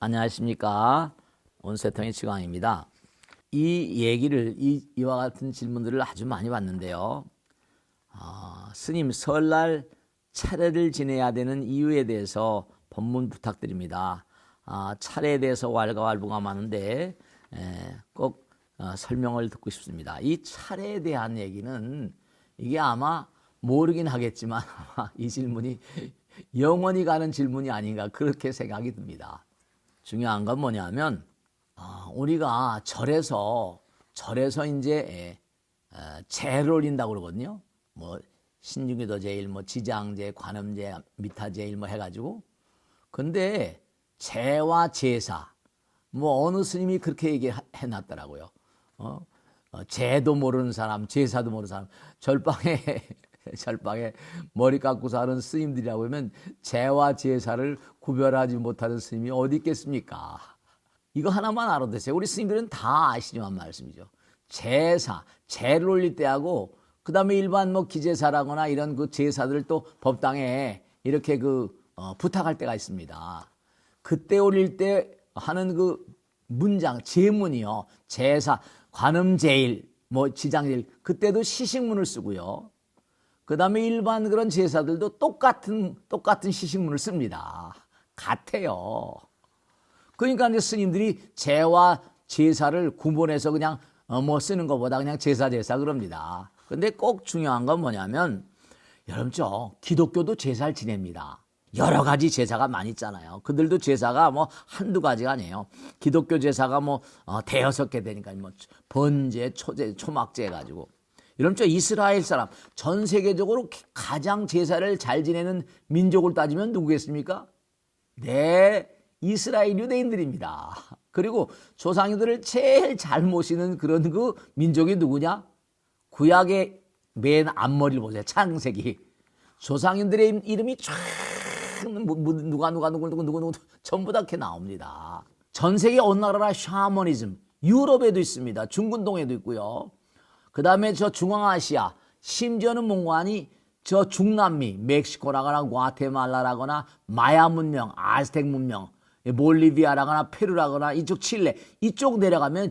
안녕하십니까. 온세통의 지광입니다. 이 얘기를 이와 같은 질문들을 아주 많이 받는데요. 스님 설날 차례를 지내야 되는 이유에 대해서 법문 부탁드립니다. 차례에 대해서 왈가왈부가 많은데 꼭 설명을 듣고 싶습니다. 이 차례에 대한 얘기는 이게 아마 모르긴 하겠지만 아마 이 질문이 영원히 가는 질문이 아닌가 그렇게 생각이 듭니다. 중요한 건 뭐냐면 우리가 절에서 이제 제를 올린다고 그러거든요. 뭐 신중기도 제일, 뭐 지장제, 관음제, 미타제일 뭐 해가지고. 근데 제와 제사 뭐 어느 스님이 그렇게 얘기해놨더라고요. 제도 모르는 사람, 제사도 모르는 사람, 절방에 머리 깎고 사는 스님들이라고 하면 제와 제사를 구별하지 못하는 스님이 어디 있겠습니까? 이거 하나만 알아두세요. 우리 스님들은 다 아시지만 말씀이죠. 제사, 제를 올릴 때하고 그 다음에 일반 뭐 기제사라거나 이런 그 제사들을 또 법당에 이렇게 부탁할 때가 있습니다. 그때 올릴 때 하는 그 문장, 제문이요. 제사, 관음제일, 뭐 지장제일, 그때도 시식문을 쓰고요. 그 다음에 일반 그런 제사들도 똑같은 시식문을 씁니다. 같아요. 그러니까 이제 스님들이 제와 제사를 구분해서 그냥 뭐 쓰는 것보다 그냥 제사 그럽니다. 근데 꼭 중요한 건 뭐냐면 여러분 기독교도 제사를 지냅니다. 여러 가지 제사가 많이 있잖아요. 그들도 제사가 뭐 한두 가지가 아니에요. 기독교 제사가 뭐 대여섯 개 되니까 뭐 번제, 초제, 초막제 해가지고. 여러분 이스라엘 사람 전 세계적으로 가장 제사를 잘 지내는 민족을 따지면 누구겠습니까? 네, 이스라엘 유대인들입니다. 그리고 조상들을 제일 잘 모시는 그런 그 민족이 누구냐? 구약의 맨 앞머리를 보세요. 창세기. 조상님들의 이름이 쫙 누구 전부 다 이렇게 나옵니다. 전 세계 어느 나라나 샤머니즘, 유럽에도 있습니다. 중근동에도 있고요. 그 다음에 중앙아시아, 심지어는 뭔가니 중남미, 멕시코라거나 과테말라라거나 마야 문명, 아즈텍 문명, 볼리비아라거나 페루라거나 이쪽 칠레, 이쪽 내려가면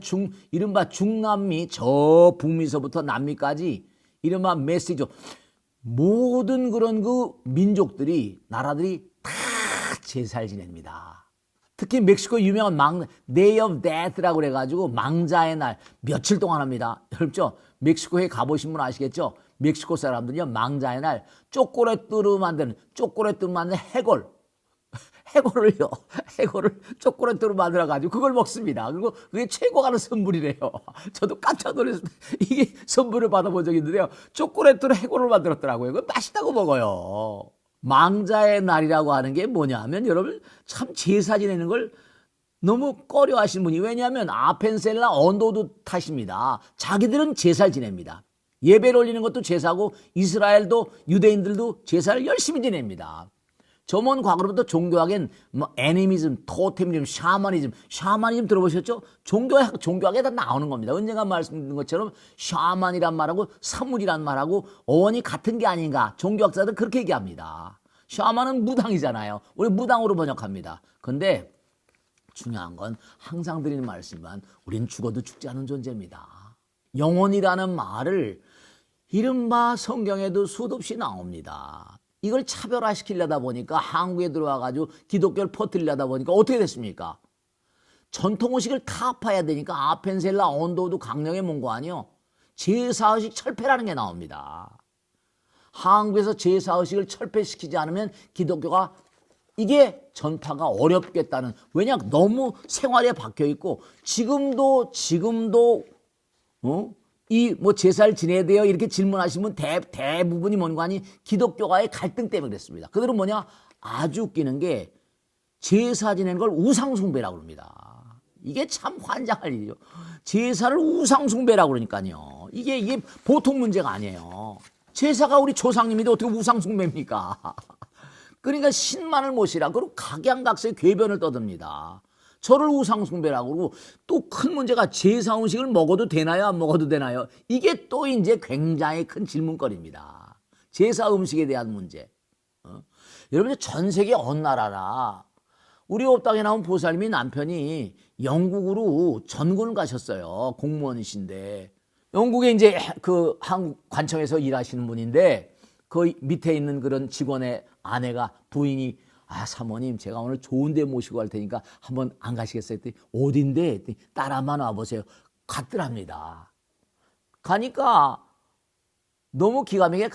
이른바 중남미, 저 북미서부터 남미까지 이른바 메시죠. 모든 그런 그 민족들이, 나라들이 다 제사를 지냅니다. 특히 멕시코 유명한 Day of Death라고 그래가지고 망자의 날 며칠 동안 합니다. 여러분 멕시코에 가보신 분 아시겠죠? 멕시코 사람들은요 망자의 날 초콜릿으로 만든 해골을 초콜릿으로 만들어가지고 그걸 먹습니다. 그리고 그게 최고 가는 선물이래요. 저도 깜짝 놀랐습니다. 이게 선물을 받아본 적이 있는데요. 초콜릿으로 해골을 만들었더라고요. 그거 맛있다고 먹어요. 망자의 날이라고 하는 게 뭐냐 하면 여러분 참 제사 지내는 걸 너무 꺼려 하시는 분이, 왜냐하면 아펜셀라 언도드 탓입니다. 자기들은 제사를 지냅니다. 예배를 올리는 것도 제사고 이스라엘도 유대인들도 제사를 열심히 지냅니다. 저먼 과거로부터 종교학엔 뭐 애니미즘, 토테미즘, 샤머니즘 들어보셨죠? 종교학에 다 나오는 겁니다. 언젠가 말씀드린 것처럼 샤만이란 말하고 사물이란 말하고 어원이 같은 게 아닌가. 종교학자들은 그렇게 얘기합니다. 샤만은 무당이잖아요. 우리 무당으로 번역합니다. 근데 중요한 건 항상 드리는 말씀이지만 우린 죽어도 죽지 않은 존재입니다. 영혼이라는 말을 이른바 성경에도 수도 없이 나옵니다. 이걸 차별화시키려다 보니까 한국에 들어와가지고 기독교를 퍼뜨리려다 보니까 어떻게 됐습니까? 전통의식을 타파해야 되니까 아펜셀라 언도도 강령의 뭔고 아니요? 제사의식 철폐라는 게 나옵니다. 한국에서 제사의식을 철폐시키지 않으면 기독교가 이게 전파가 어렵겠다는, 왜냐 너무 생활에 박혀있고 지금도 이 뭐 제사를 지내야 돼요 이렇게 질문하시면 대부분이 뭔가 아니 기독교와의 갈등 때문에 그랬습니다. 그들은 뭐냐 아주 웃기는 게 제사 지내는 걸 우상숭배라고 합니다. 이게 참 환장할 일이죠. 제사를 우상숭배라고 그러니까요. 이게 보통 문제가 아니에요. 제사가 우리 조상님인데 어떻게 우상숭배입니까? 그러니까 신만을 모시라. 그리고 각양각색의 궤변을 떠듭니다. 저를 우상숭배라고 그러고, 또 큰 문제가 제사 음식을 먹어도 되나요? 안 먹어도 되나요? 이게 또 이제 굉장히 큰 질문거리입니다. 제사 음식에 대한 문제. 여러분 전 세계 어느 나라나 우리 옥당에 나온 보살님이 남편이 영국으로 전군을 가셨어요. 공무원이신데. 영국에 이제 그 한국 관청에서 일하시는 분인데 그 밑에 있는 그런 직원의 아내가 부인이 사모님 제가 오늘 좋은 데 모시고 갈 테니까 한번 안 가시겠어요? 했더니 어딘데? 했더니 따라만 와보세요. 갔더랍니다. 가니까 너무 기가 막히게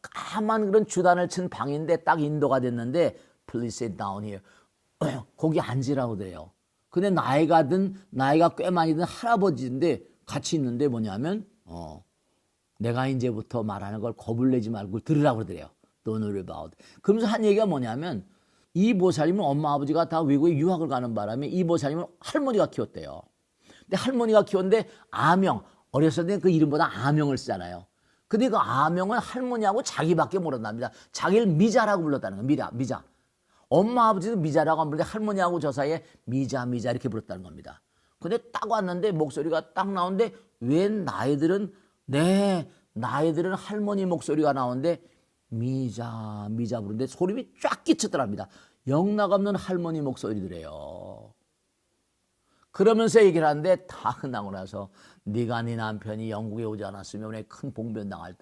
까만 그런 주단을 친 방인데 딱 인도가 됐는데 Please sit down here. 거기 앉으라고 돼요. 근데 나이가 꽤 많이 든 할아버지인데 같이 있는데 뭐냐면 내가 이제부터 말하는 걸 겁을 내지 말고 들으라고 그러더래요. Don't worry about. 그러면서 한 얘기가 뭐냐면 이 보살님은 엄마 아버지가 다 외국에 유학을 가는 바람에 이 보살님은 할머니가 키웠대요. 근데 할머니가 키웠는데 아명, 어렸을 때 그 이름보다 아명을 쓰잖아요. 근데 그 아명은 할머니하고 자기밖에 모른답니다. 자기를 미자라고 불렀다는 거예요. 미자. 엄마 아버지도 미자라고 안 부르는데 할머니하고 저 사이에 미자 이렇게 불렀다는 겁니다. 근데 딱 왔는데 목소리가 딱 나오는데 웬 나이들은 할머니 목소리가 나오는데 미자 부르는데 소름이 쫙 끼쳤더랍니다. 영락없는 할머니 목소리더래요. 그러면서 얘기를 하는데 다 끝나고 나서 네가 네 남편이 영국에 오지 않았으면 왜 큰 봉변 당할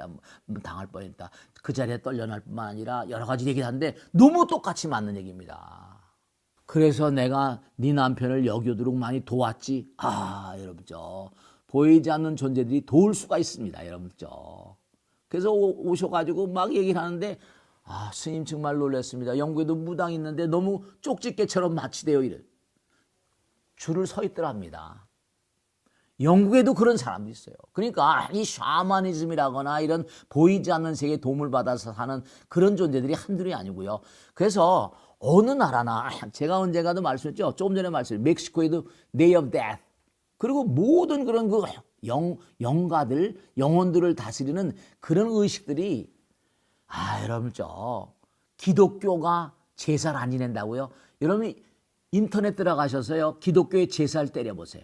뻔했다. 그 자리에 떨려날 뿐만 아니라 여러 가지 얘기를 하는데 너무 똑같이 맞는 얘기입니다. 그래서 내가 네 남편을 여기 오도록 많이 도왔지. 여러분죠. 보이지 않는 존재들이 도울 수가 있습니다. 여러분죠. 그래서 오셔가지고 막 얘기를 하는데 스님 정말 놀랐습니다. 영국에도 무당 있는데 너무 쪽집게처럼 마취되어 이래. 줄을 서 있더랍니다. 영국에도 그런 사람도 있어요. 그러니까 이 샤머니즘이라거나 이런 보이지 않는 세계에 도움을 받아서 사는 그런 존재들이 한둘이 아니고요. 그래서 어느 나라나 제가 언젠가도 말씀했죠. 조금 전에 말씀했죠. 멕시코에도 Day of Death. 그리고 모든 그런 그 영가들, 영혼들을 다스리는 그런 의식들이 여러분죠. 기독교가 제사를 안 지낸다고요? 여러분 인터넷 들어가셔서요. 기독교의 제사를 때려보세요.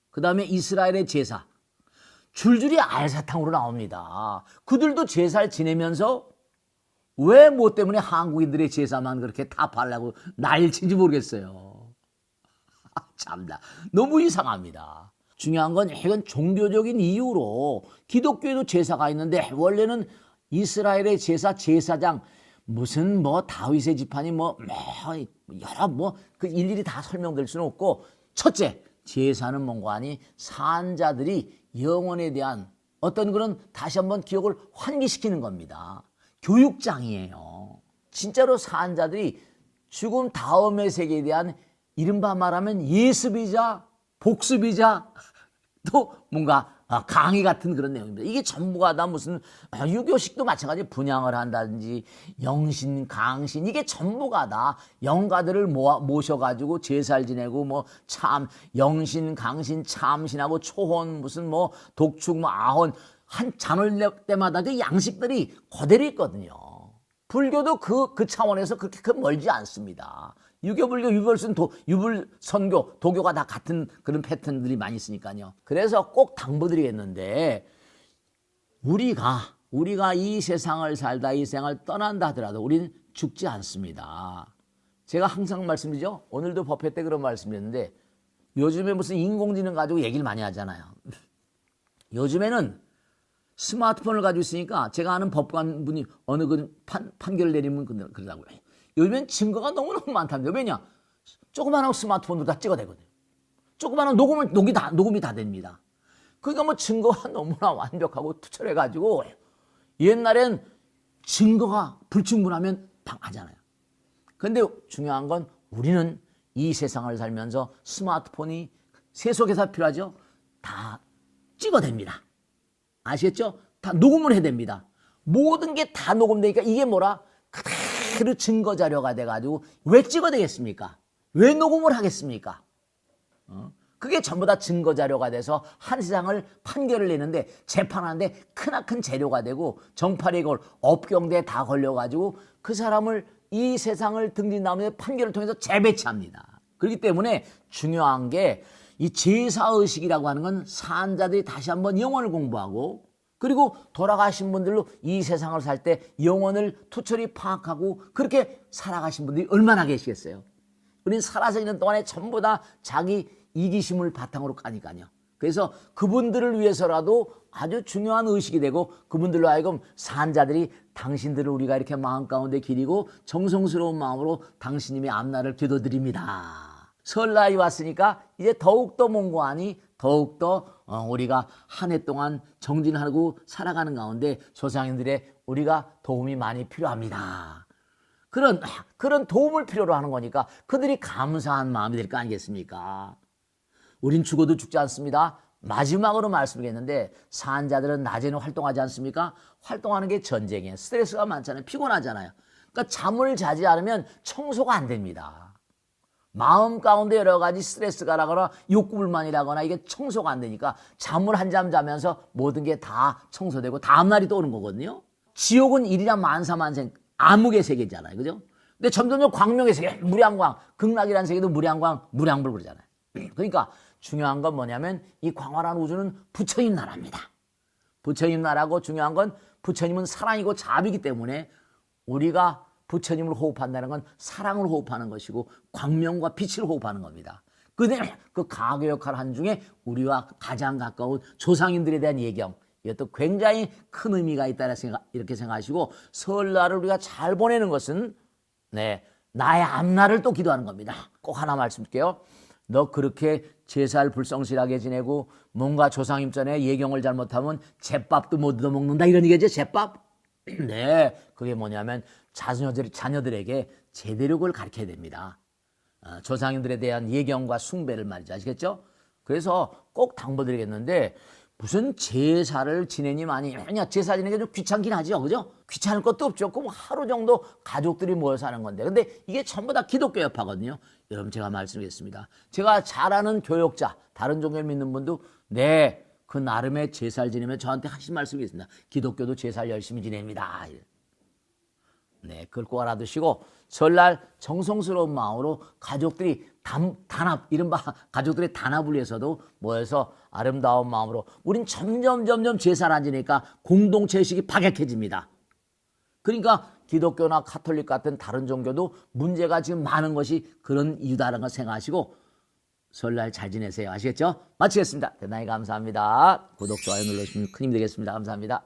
그 다음에 이스라엘의 제사. 줄줄이 알사탕으로 나옵니다. 그들도 제사를 지내면서 왜 뭐 때문에 한국인들의 제사만 그렇게 타파하려고 난리친지 모르겠어요. 참나. 너무 이상합니다. 중요한 건 이건 종교적인 이유로 기독교에도 제사가 있는데 원래는 이스라엘의 제사장 무슨 다윗의 지판이 여러 그 일일이 다 설명될 수는 없고 첫째 제사는 뭔가 하니 산자들이 영혼에 대한 어떤 그런 다시 한번 기억을 환기시키는 겁니다. 교육장이에요. 진짜로 산자들이 죽음 다음의 세계에 대한 이른바 말하면 예습이자 복습이자 또 뭔가 강의 같은 그런 내용입니다. 이게 전부가 다 무슨 유교식도 마찬가지 분양을 한다든지 영신, 강신 이게 전부가 다 영가들을 모셔가지고 제사를 지내고 영신, 강신, 참신하고 초혼 무슨 독축 아혼 한 잔을 때마다 그 양식들이 그대로 있거든요. 불교도 그 차원에서 그렇게 멀지 않습니다. 유교불교, 유불선교, 도교가 다 같은 그런 패턴들이 많이 있으니까요. 그래서 꼭 당부드리겠는데 우리가 이 세상을 살다 이 세상을 떠난다 하더라도 우리는 죽지 않습니다. 제가 항상 말씀드리죠. 오늘도 법회 때 그런 말씀드렸는데 요즘에 무슨 인공지능 가지고 얘기를 많이 하잖아요. 요즘에는 스마트폰을 가지고 있으니까 제가 아는 법관분이 어느 판결을 내리면 그러더라고요. 요즘엔 증거가 너무너무 많답니다. 왜냐? 조그마한 스마트폰으로 다 찍어대거든요. 조그마한 녹음이 다 됩니다. 그러니까 증거가 너무나 완벽하고 투철해가지고 옛날엔 증거가 불충분하면 방하잖아요. 근데 중요한 건 우리는 이 세상을 살면서 스마트폰이 세속에서 필요하죠? 다 찍어댑니다. 아시겠죠? 다 녹음을 해야 됩니다. 모든 게 다 녹음되니까 이게 그대로 증거 자료가 돼가지고 왜 찍어대겠습니까? 왜 녹음을 하겠습니까? 그게 전부 다 증거 자료가 돼서 한 세상을 판결을 내는데 재판하는데 크나큰 재료가 되고 정팔이 걸 업경대에 다 걸려가지고 그 사람을 이 세상을 등진 다음에 판결을 통해서 재배치합니다. 그렇기 때문에 중요한 게 이 제사의식이라고 하는 건 산자들이 다시 한번 영혼을 공부하고 그리고 돌아가신 분들로 이 세상을 살 때 영혼을 투철히 파악하고 그렇게 살아가신 분들이 얼마나 계시겠어요? 우린 살아서 있는 동안에 전부 다 자기 이기심을 바탕으로 까니까요. 그래서 그분들을 위해서라도 아주 중요한 의식이 되고 그분들로 하여금 산자들이 당신들을 우리가 이렇게 마음 가운데 기리고 정성스러운 마음으로 당신님의 앞날을 기도드립니다. 설날이 왔으니까 이제 더욱더 몽고하니 더욱더 우리가 한 해 동안 정진하고 살아가는 가운데 조상님들의 우리가 도움이 많이 필요합니다. 그런 도움을 필요로 하는 거니까 그들이 감사한 마음이 될 거 아니겠습니까? 우린 죽어도 죽지 않습니다. 마지막으로 말씀드리겠는데 산자들은 낮에는 활동하지 않습니까? 활동하는 게 전쟁이에요. 스트레스가 많잖아요. 피곤하잖아요. 그러니까 잠을 자지 않으면 청소가 안 됩니다. 마음 가운데 여러 가지 스트레스가 나거나 욕구불만이라거나 이게 청소가 안 되니까 잠을 한 잠 자면서 모든 게 다 청소되고 다음날이 또 오는 거거든요. 지옥은 일이나 만사만생 암흑의 세계잖아요. 그죠? 근데 점점점 광명의 세계, 무량광, 극락이라는 세계도 무량광, 무량불 그러잖아요. 그러니까 중요한 건 뭐냐면 이 광활한 우주는 부처님 나라입니다. 부처님 나라고 중요한 건 부처님은 사랑이고 자비이기 때문에 우리가 부처님을 호흡한다는 건 사랑을 호흡하는 것이고 광명과 빛을 호흡하는 겁니다. 그 가교 역할 한 중에 우리와 가장 가까운 조상님들에 대한 예경, 이것도 굉장히 큰 의미가 있다는 이렇게 생각하시고 설날을 우리가 잘 보내는 것은 나의 앞날을 또 기도하는 겁니다. 꼭 하나 말씀드릴게요. 너 그렇게 제사를 불성실하게 지내고 뭔가 조상님 전에 예경을 잘못하면 제밥도 못 얻어먹는다 이런 얘기죠. 제밥? 네, 그게 뭐냐면 자녀들에게 제대로 그걸 가르쳐야 됩니다. 조상님들에 대한 예경과 숭배를 말이죠. 아시겠죠? 그래서 꼭 당부드리겠는데 무슨 제사를 지내니 많이 제사 지내기 좀 귀찮긴 하죠. 그죠? 귀찮을 것도 없죠. 그럼 하루 정도 가족들이 모여서 하는 건데. 근데 이게 전부 다 기독교 여파거든요. 여러분 제가 말씀드리겠습니다. 제가 잘 아는 교역자, 다른 종교를 믿는 분도 그 나름의 제사를 지내면 저한테 하신 말씀이 있습니다. 기독교도 제사를 열심히 지냅니다. 그걸 꼭 알아두시고 설날 정성스러운 마음으로 가족들이 단합, 이른바 가족들의 단합을 위해서도 모여서 아름다운 마음으로 우린 점점 제사를 안 지니까 공동체의식이 파격해집니다. 그러니까 기독교나 카톨릭 같은 다른 종교도 문제가 지금 많은 것이 그런 이유다라는 걸 생각하시고 설날 잘 지내세요. 아시겠죠? 마치겠습니다. 대단히 감사합니다. 구독, 좋아요 눌러주시면 큰 힘이 되겠습니다. 감사합니다.